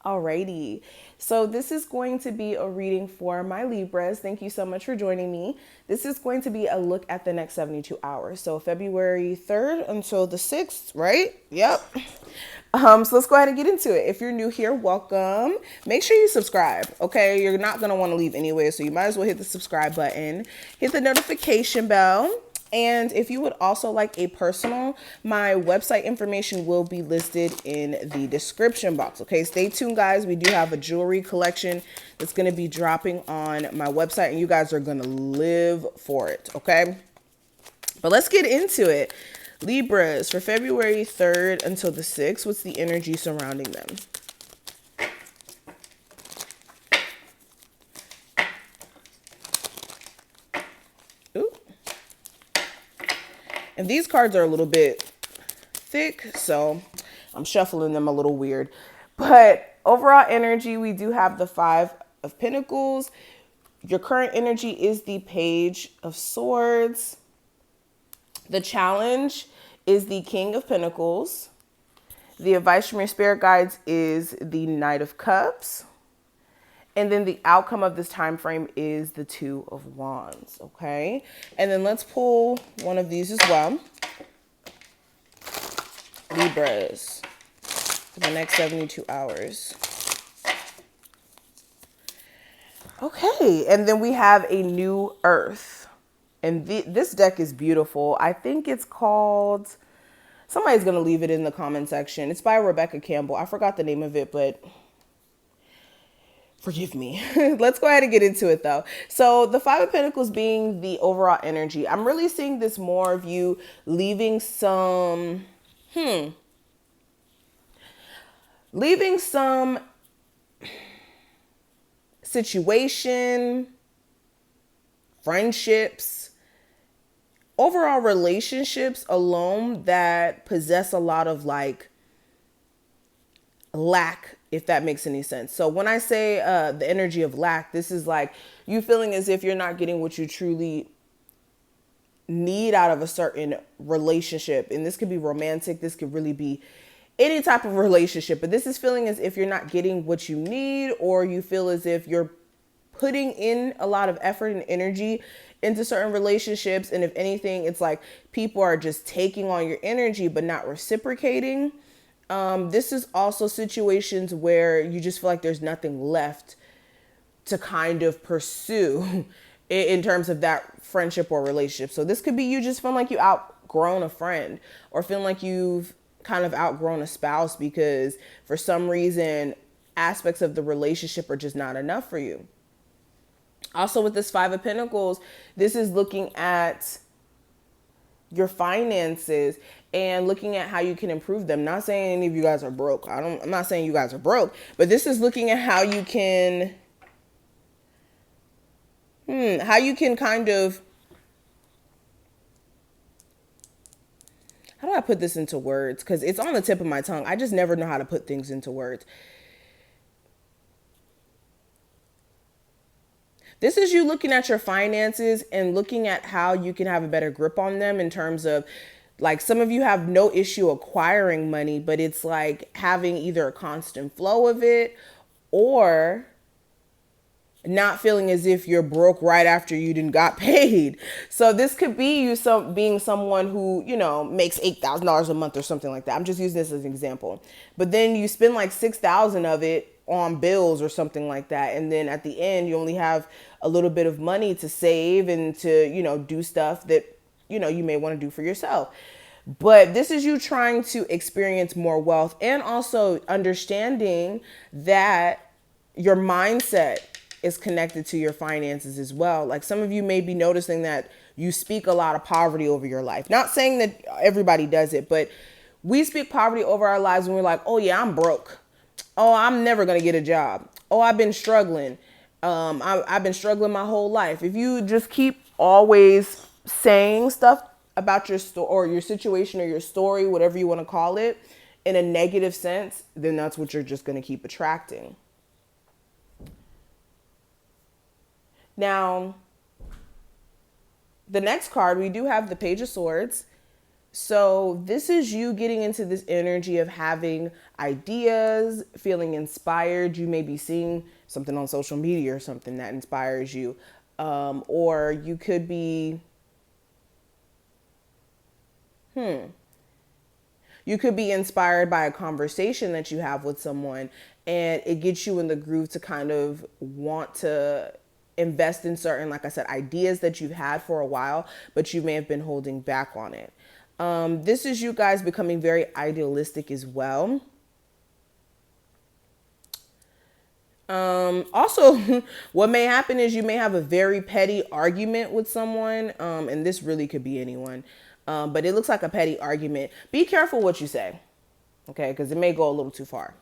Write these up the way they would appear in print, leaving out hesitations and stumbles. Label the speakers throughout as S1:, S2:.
S1: Alrighty, so this is going to be a reading for my Libras. Thank you so much for joining me. This is going to be a look at the next 72 hours. So February 3rd until the 6th, right? Yep. So let's go ahead and get into it. If you're new here, welcome. Make sure you subscribe, okay? You're not going to want to leave anyway, so you might as well hit the subscribe button. Hit the notification bell. And if you would also like a personal, my website information will be listed in the description box. Okay, stay tuned, guys. We do have a jewelry collection that's going to be dropping on my website, and you guys are going to live for it. Okay, but let's get into it. Libras, for February 3rd until the 6th, what's the energy surrounding them? Ooh. And these cards are a little bit thick, so I'm shuffling them a little weird. But overall energy, we do have the Five of Pentacles. Your current energy is the Page of Swords. The challenge is the King of Pentacles. The advice from your spirit guides is the Knight of Cups. And then the outcome of this time frame is the Two of Wands, okay? And then let's pull one of these as well. Libras, for the next 72 hours. Okay, and then we have a New Earth. And this deck is beautiful. I think it's called, somebody's going to leave it in the comment section. It's by Rebecca Campbell. I forgot the name of it, but forgive me. Let's go ahead and get into it though. So the Five of Pentacles being the overall energy, I'm really seeing this more of you leaving some, leaving some situation, friendships, overall relationships alone that possess a lot of like lack, if that makes any sense. So when I say the energy of lack, this is like you feeling as if you're not getting what you truly need out of a certain relationship. And this could be romantic. This could really be any type of relationship. But this is feeling as if you're not getting what you need, or you feel as if you're putting in a lot of effort and energy into certain relationships. And if anything, it's like people are just taking on your energy, but not reciprocating. This is also situations where you just feel like there's nothing left to kind of pursue in terms of that friendship or relationship. So this could be you just feeling like you outgrown a friend, or feeling like you've kind of outgrown a spouse because for some reason aspects of the relationship are just not enough for you. Also with this Five of Pentacles, this is looking at your finances and looking at how you can improve them. Not saying any of you guys are broke. I'm not saying you guys are broke, but this is looking at how you can kind of, how do I put this into words? Because it's on the tip of my tongue. I just never know how to put things into words. This is you looking at your finances and looking at how you can have a better grip on them, in terms of like some of you have no issue acquiring money, but it's like having either a constant flow of it or not feeling as if you're broke right after you didn't got paid. So this could be you being someone who, makes $8,000 a month or something like that. I'm just using this as an example. But then you spend like 6,000 of it on bills or something like that. And then at the end, you only have a little bit of money to save and to, do stuff that, you may want to do for yourself. But this is you trying to experience more wealth, and also understanding that your mindset is connected to your finances as well. Like some of you may be noticing that you speak a lot of poverty over your life. Not saying that everybody does it, but we speak poverty over our lives when we're like, oh yeah, I'm broke. Oh, I'm never going to get a job. Oh, I've been struggling. I've been struggling my whole life. If you just keep always saying stuff about your story or your situation or your story, whatever you want to call it, in a negative sense, then that's what you're just going to keep attracting. Now, the next card, we do have the Page of Swords. So this is you getting into this energy of having ideas, feeling inspired. You may be seeing something on social media or something that inspires you. Or you could be, you could be inspired by a conversation that you have with someone, and it gets you in the groove to kind of want to invest in certain, like I said, ideas that you've had for a while, but you may have been holding back on it. This is you guys becoming very idealistic as well. Also, what may happen is you may have a very petty argument with someone, and this really could be anyone, but it looks like a petty argument. Be careful what you say, okay? Because it may go a little too far.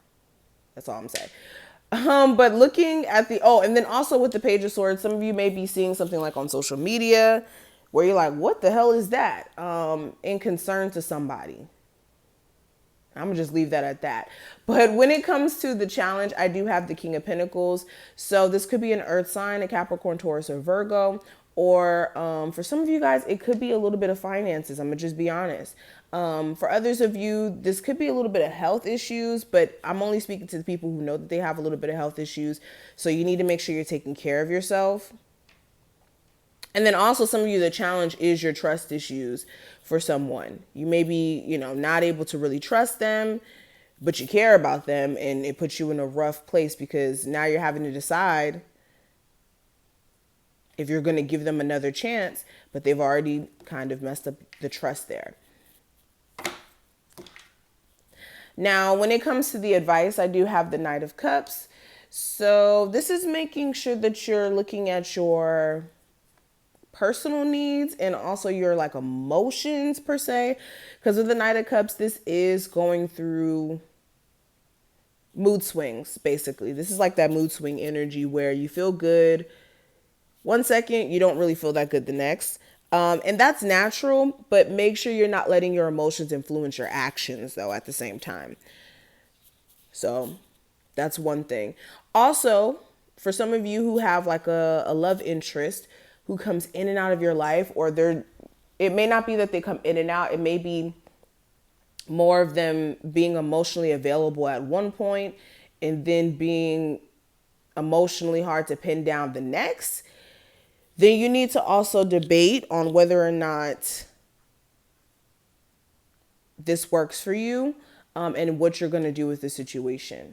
S1: That's all I'm saying. But looking at and then also with the Page of Swords, some of you may be seeing something like on social media where you're like, what the hell is that? In concern to somebody. I'm gonna just leave that at that. But when it comes to the challenge, I do have the King of Pentacles. So this could be an earth sign, a Capricorn, Taurus, or Virgo. Or for some of you guys, it could be a little bit of finances. I'm gonna just be honest. For others of you, this could be a little bit of health issues, but I'm only speaking to the people who know that they have a little bit of health issues. So you need to make sure you're taking care of yourself. And then also some of you, the challenge is your trust issues for someone. You may be, not able to really trust them, but you care about them, and it puts you in a rough place because now you're having to decide if you're going to give them another chance, but they've already kind of messed up the trust there. Now, when it comes to the advice, I do have the Knight of Cups. So this is making sure that you're looking at your personal needs and also your like emotions per se, because with the Knight of Cups, this is going through mood swings. Basically, this is like that mood swing energy where you feel good one second, you don't really feel that good the next, and that's natural, but make sure you're not letting your emotions influence your actions though at the same time. So that's one thing. Also, for some of you who have like a love interest who comes in and out of your life, or it may not be that they come in and out. It may be more of them being emotionally available at one point and then being emotionally hard to pin down the next. Then you need to also debate on whether or not this works for you, and what you're going to do with the situation.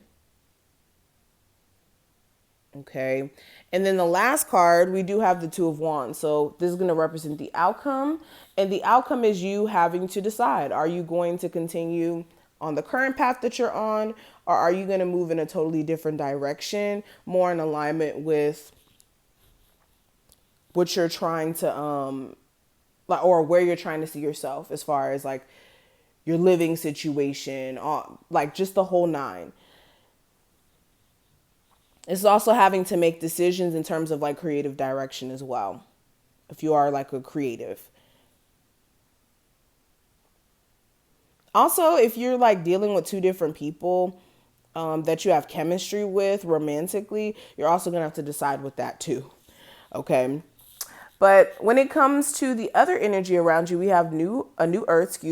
S1: Okay. And then the last card, we do have the Two of Wands. So this is going to represent the outcome. And the outcome is you having to decide. Are you going to continue on the current path that you're on? Or are you going to move in a totally different direction, more in alignment with what you're trying to, or where you're trying to see yourself as far as like your living situation, like just the whole nine. It's also having to make decisions in terms of like creative direction as well, if you are like a creative. Also, if you're like dealing with two different people that you have chemistry with romantically, you're also going to have to decide with that too. Okay. But when it comes to the other energy around you, we have a new earth,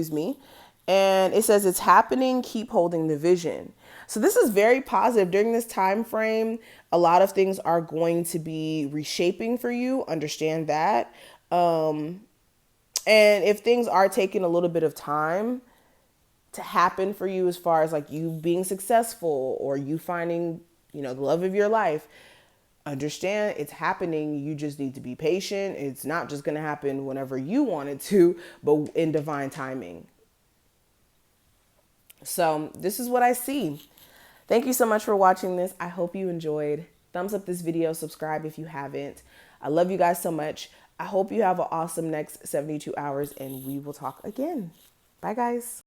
S1: and it says it's happening. Keep holding the vision. So this is very positive. During this time frame, a lot of things are going to be reshaping for you. Understand that. And if things are taking a little bit of time to happen for you, as far as like you being successful or you finding, the love of your life, understand it's happening. You just need to be patient. It's not just going to happen whenever you want it to, but in divine timing. So this is what I see. Thank you so much for watching this. I hope you enjoyed. Thumbs up this video, subscribe if you haven't. I love you guys so much. I hope you have an awesome next 72 hours, and we will talk again. Bye, guys.